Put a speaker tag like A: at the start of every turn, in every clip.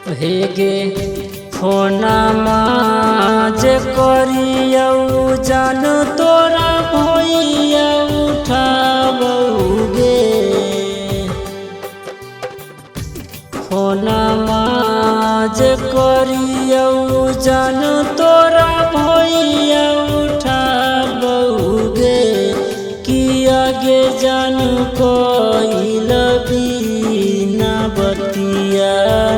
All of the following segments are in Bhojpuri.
A: हेगे फोनमा जे करियौ जान तोरा भैया उठाबौगे। फोनमा जे करियौ जान तोरा भैया उठाबौगे। कि आगे जान कोइल बिना बतिया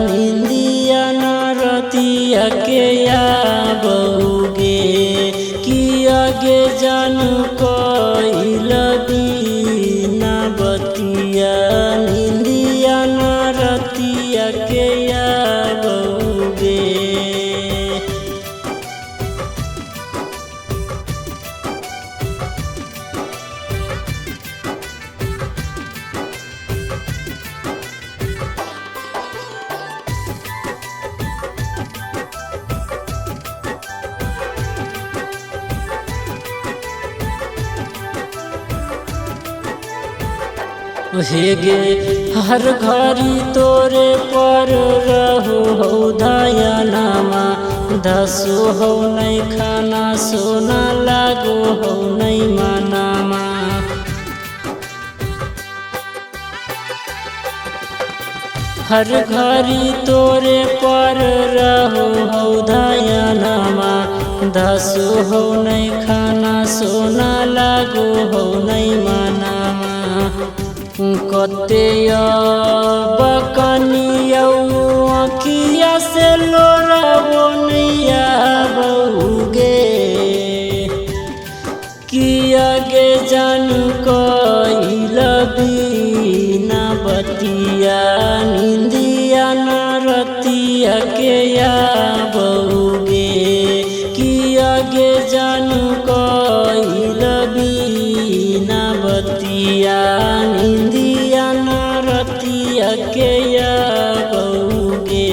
A: निंदिया न रतिया के आबौगे। कि आगे जान कोइल बिना बतिया निंदिया न रतिया के आबौगे। हेगे हर घड़ी तोरे पर रहो हो दयानामा। दसो हो नहीं खाना सोना लागो हो नहीं मनामा। हर घड़ी तोरे पर रहो हो दयानामा। दसो हो नहीं खाना सोना लागो हो नहीं मनामा। कते बकनियौ आँखिया से लोराबो नहीं आबौगे। कि आगे जान कोइल बिना बतिया निंदिया न रतिया के आबौगे। कि आगे जान कोइल बिना बतिया निंदिया न रतिया के आबौगे।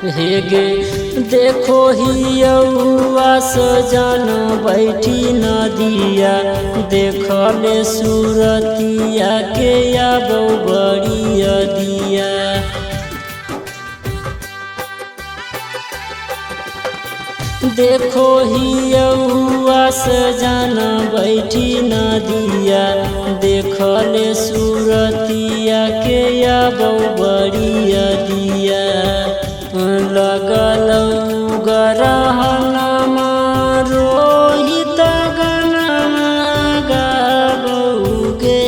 A: हेगे देखो हियौआ सजन बैठी नदिया। देखले सूरतिया के आबौ बड़ी अदिया। देखो हियौआ सजन बैठी नदिया। देखले सूरतिया के आबौ बड़ी अदिया। लगलौ गरहनमा रोहित गनमा गाबौगे।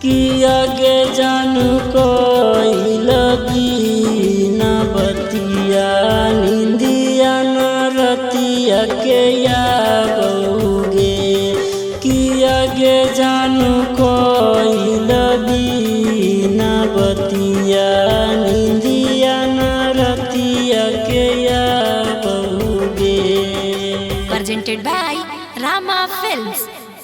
A: कि आगे जान कोइल बिना बतिया निंदिया न रतिया के आबौगे। कि आगे जान कोइल बिना बतिया